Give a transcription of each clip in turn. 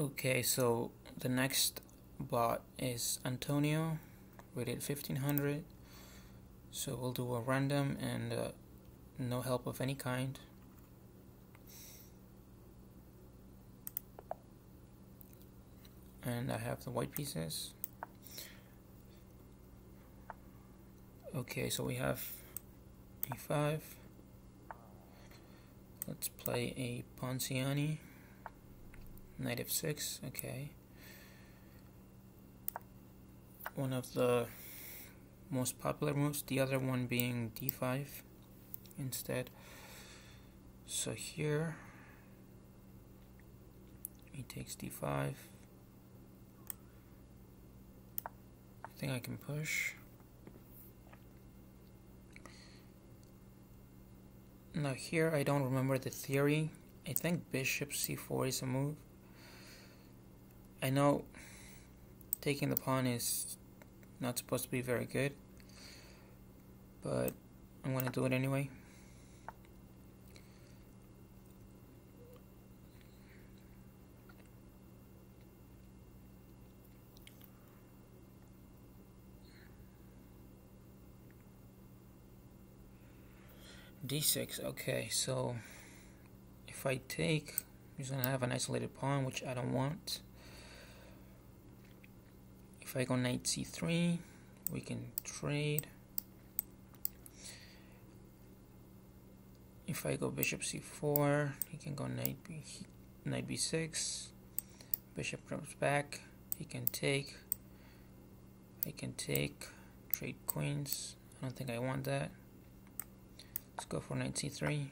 Okay, so the next bot is Antonio, rated 1500. So we'll do a random and no help of any kind. And I have the white pieces. Okay, so we have e5. Let's play a Ponciani. Knight f6, okay. One of the most popular moves, the other one being d5 instead. So here, he takes d5. I think I can push. Now here, I don't remember the theory. I think bishop c4 is a move. I know taking the pawn is not supposed to be very good, but I'm going to do it anyway. d6, okay, so if I take, he's going to have an isolated pawn, which I don't want. If I go knight c3, we can trade. If I go bishop c4, he can go knight b6. Bishop comes back. He can take. I can take. Trade queens. I don't think I want that. Let's go for knight c3.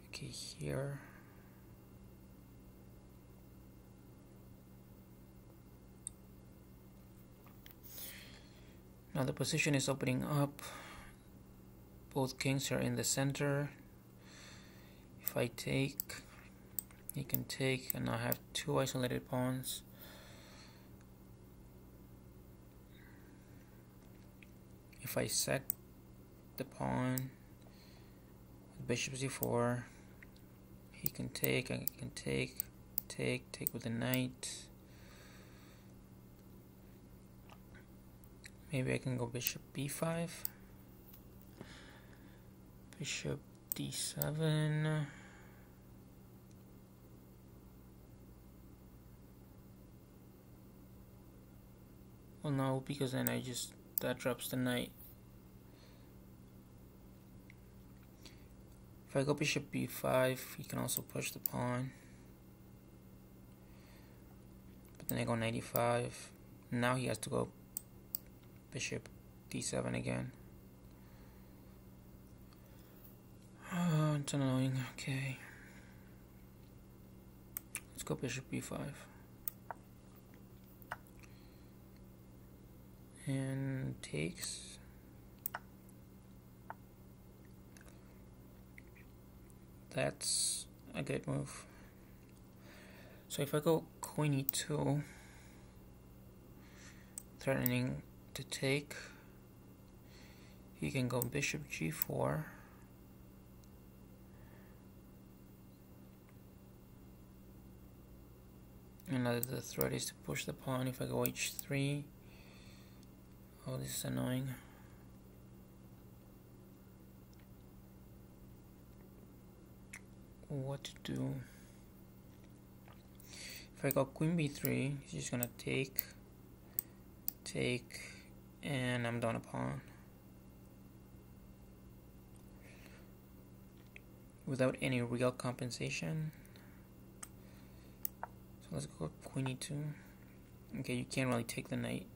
Okay, here. Now the position is opening up. Both kings are in the center. If I take, he can take, and I have two isolated pawns. If I sack the pawn with bishop c4, he can take, I can take with the knight. Maybe I can go bishop b5, bishop d7. Well, no, because then that drops the knight. If I go bishop b5, he can also push the pawn. But then I go knight e5. Now he has to go bishop d7 again. Oh, it's annoying. Okay. Let's go bishop b5. And takes. That's a good move. So if I go queen e2, threatening to take, he can go bishop g4. And now the threat is to push the pawn. If I go h3, oh, this is annoying. What to do? If I go queen b3, he's just gonna take, and I'm down a pawn. Without any real compensation. So let's go queen e2. Okay, you can't really take the knight.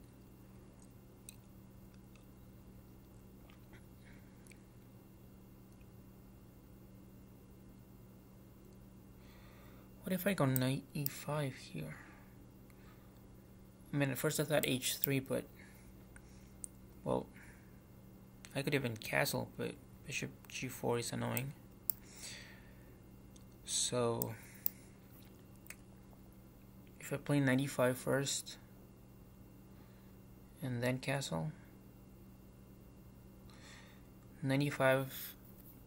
What if I go knight e5 here? I mean, at first I thought h3, but, well, I could even castle, but bishop g4 is annoying. So, if I play knight e5 first, and then castle, knight e5,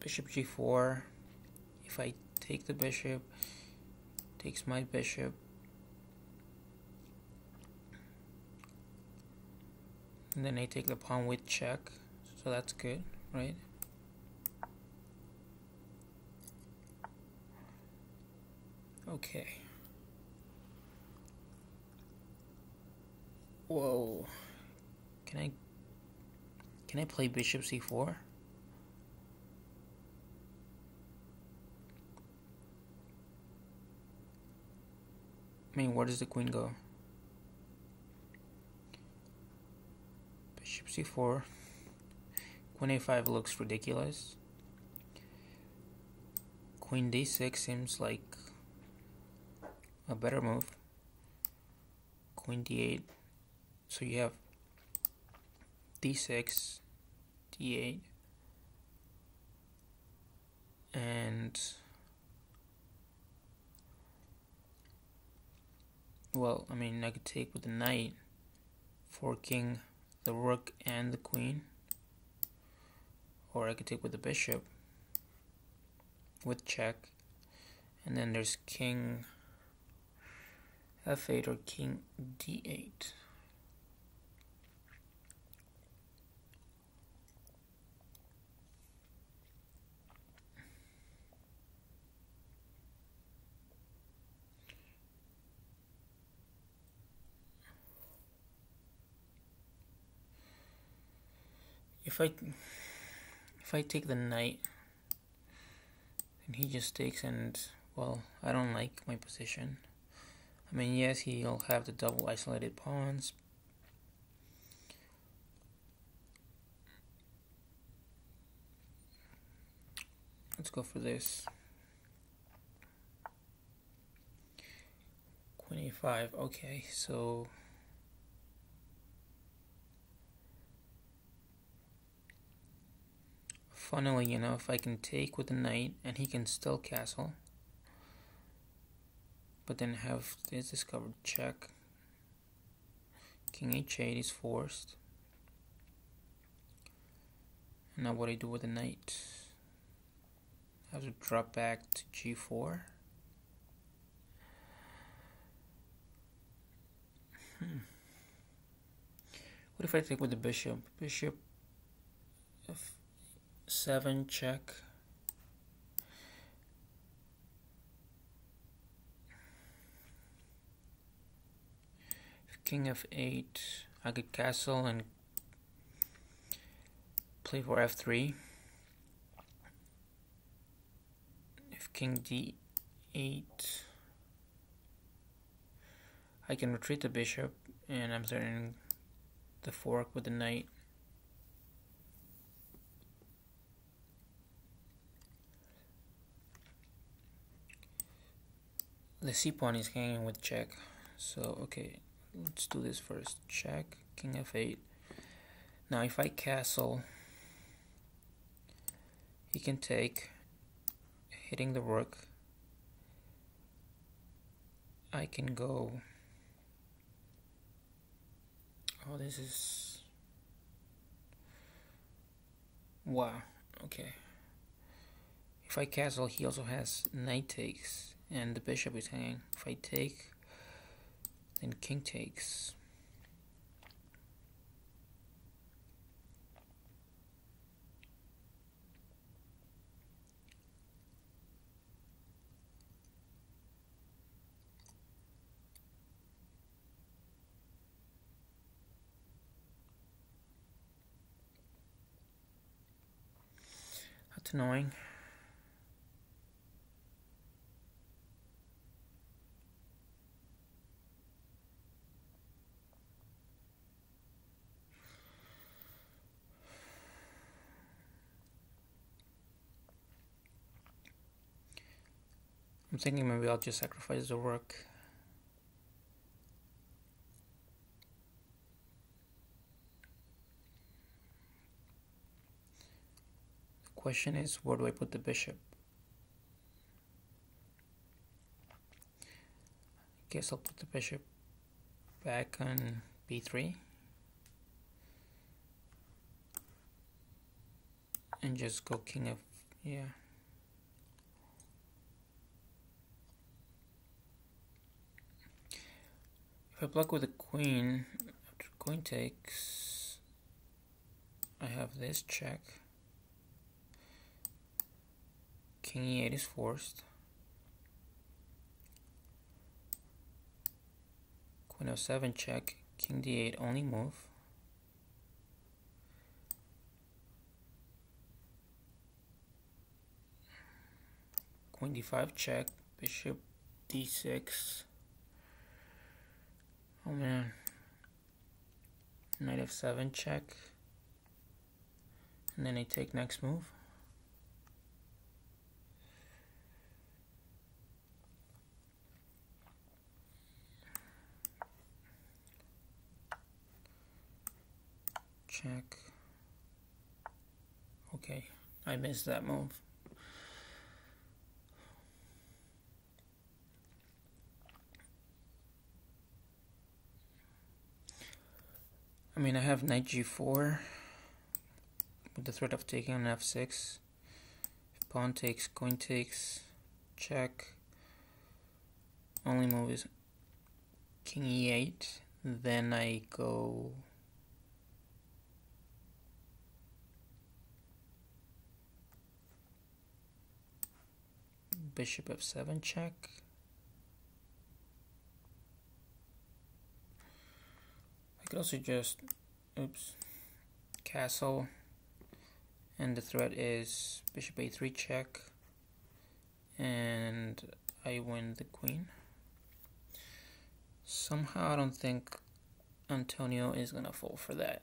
bishop g4, if I take the bishop, takes my bishop. And then I take the pawn with check, so that's good, right? Okay. Whoa. Can I play bishop c4? I mean, where does the queen go? Bishop c4. Queen a5 looks ridiculous. Queen d6 seems like a better move. Queen d8. So you have d6, d8, and well, I mean, I could take with the knight, forking the rook and the queen, or I could take with the bishop with check, and then there's king f8 or king d8. If I take the knight, and he just takes, and well, I don't like my position. I mean, yes, he'll have the double isolated pawns. Let's go for this. Queen a5. Okay, so funnily enough, I can take with the knight, and he can still castle, but then have this discovered check. King h8 is forced. And now what do I do with the knight? I have to drop back to g4. What if I take with the bishop? Bishop f7 check. King f8, I could castle and play for f3. If king d8, I can retreat the bishop, and I'm threatening the fork with the knight. The c pawn is hanging with check, so okay. Let's do this first. Check, king f8. Now if I castle, he can take, hitting the rook. I can go, oh, this is, wow, okay. If I castle, he also has knight takes, and the bishop is hanging. If I take, then king takes. That's annoying. I'm thinking maybe I'll just sacrifice the rook. The question is, where do I put the bishop? I guess I'll put the bishop back on b3 and just go king of, yeah. If I block with a queen, after queen takes, I have this check. King e8 is forced. Queen f7 check. King d8 only move. Queen d5 check. Bishop d6. Oh man. Knight f7 check. And then I take next move. Check. Okay, I missed that move. I mean, I have knight g4 with the threat of taking on f6. If pawn takes, queen takes, check. Only move is king e8. Then I go bishop f7 check. I could also just castle, and the threat is bishop a3 check, and I win the queen. Somehow I don't think Antonio is gonna fall for that,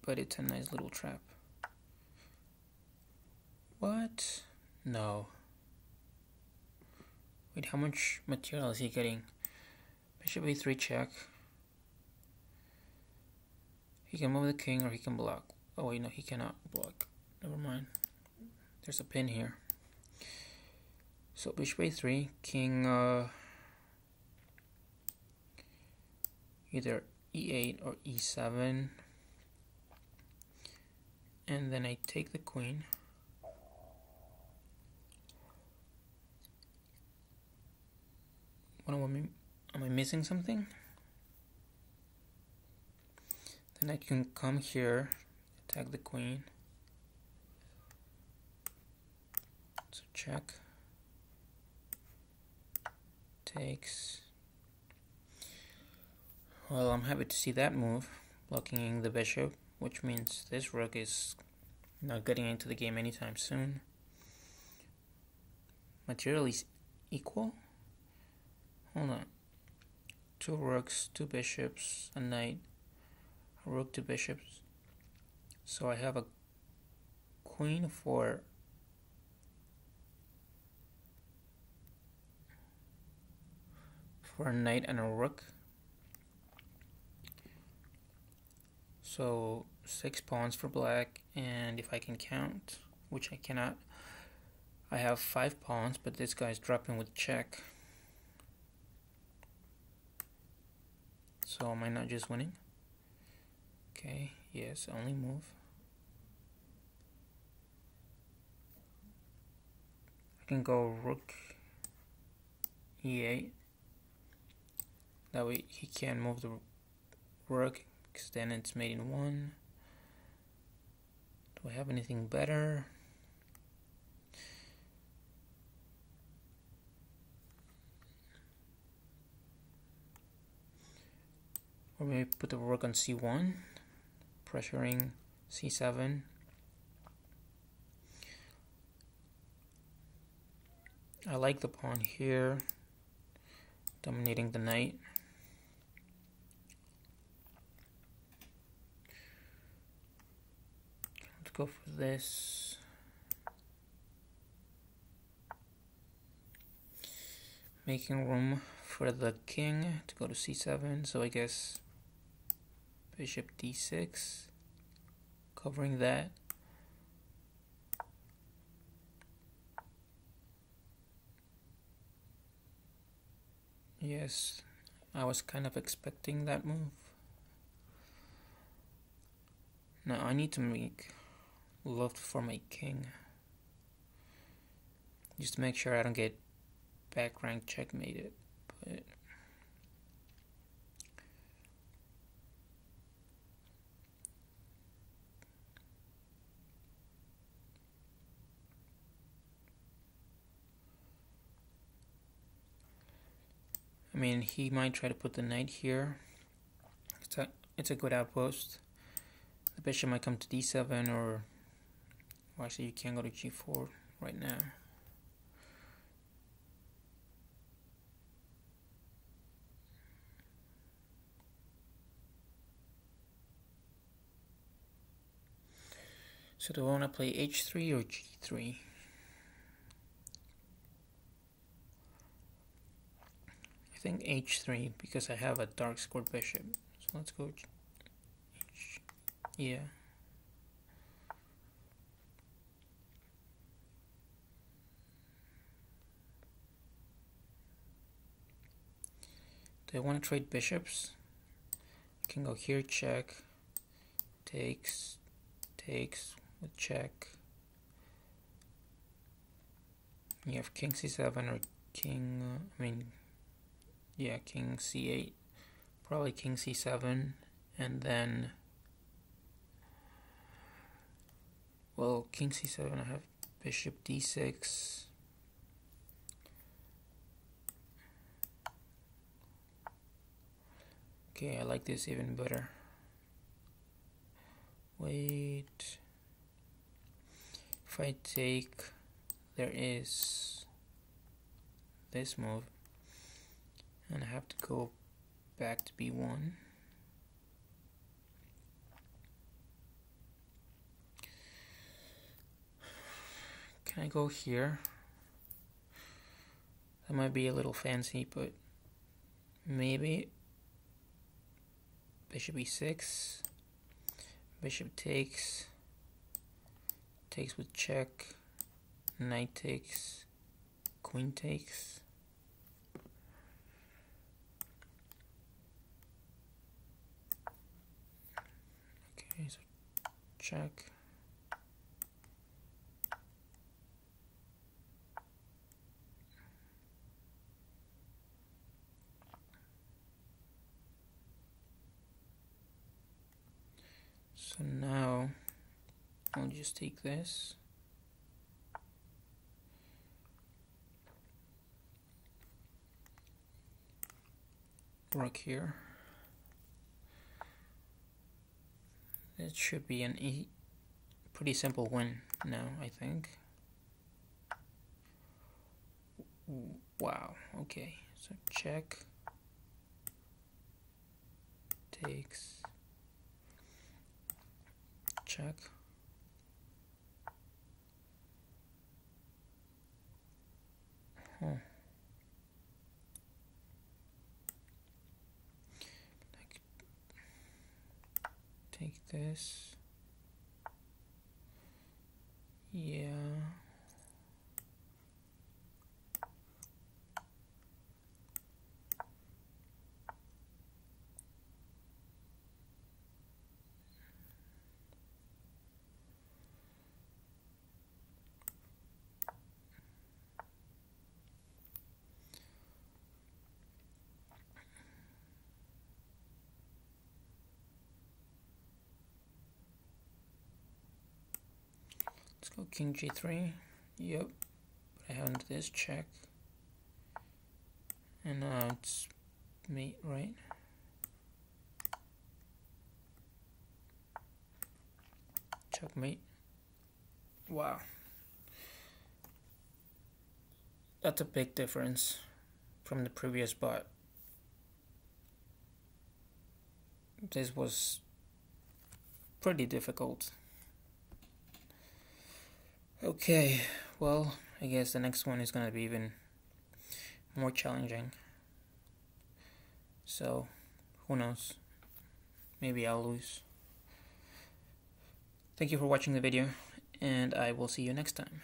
but it's a nice little trap. What? No. Wait, how much material is he getting? Bishop a3 check. He can move the king or he can block. Oh wait, no, he cannot block. Never mind. There's a pin here. So bishop a3, king either e8 or e7. And then I take the queen. Am I missing something? Then I can come here, attack the queen. So check. Takes. Well, I'm happy to see that move, blocking the bishop, which means this rook is not getting into the game anytime soon. Material is equal? Hold on. 2 rooks, 2 bishops, a knight, a rook, 2 bishops. So I have a queen for a knight and a rook. So 6 pawns for black, and if I can count, which I cannot, I have 5 pawns, but this guy's dropping with check. So am I not just winning? Okay, yes, only move. I can go rook e8. That way he can't move the rook, because then it's mate in 1. Do I have anything better? Or maybe put the rook on c1, pressuring c7. I like the pawn here, dominating the knight. Let's go for this. Making room for the king to go to c7, so I guess bishop d6, covering that. Yes, I was kind of expecting that move. Now I need to make love for my king, just to make sure I don't get back rank checkmated. But I mean, he might try to put the knight here. It's a good outpost. The bishop might come to d7, or well, actually you can't go to g4 right now. So do I want to play h3 or g3? I think h3 because I have a dark squared bishop. So let's go h. Yeah. Do I want to trade bishops? I can go here, check, takes with check. You have king c7 or king, king c8. Probably king c7, and then, well, king c7, I have bishop d6. Okay, I like this even better. Wait. If I take, there is this move, and I have to go back to b1. Can I go here? That might be a little fancy, but maybe. Bishop e6, bishop takes with check, knight takes, queen takes. Okay, so check. So now I'll just take this. Rook here. It should be an pretty simple win now, I think. Wow, okay. So check. Takes. Check. Take this. Yeah. Let's go king g3. Yep. I have this check. And now it's mate, right? Checkmate. Wow. That's a big difference from the previous bot. This was pretty difficult. Okay, well, I guess the next one is gonna be even more challenging. So, who knows? Maybe I'll lose. Thank you for watching the video, and I will see you next time.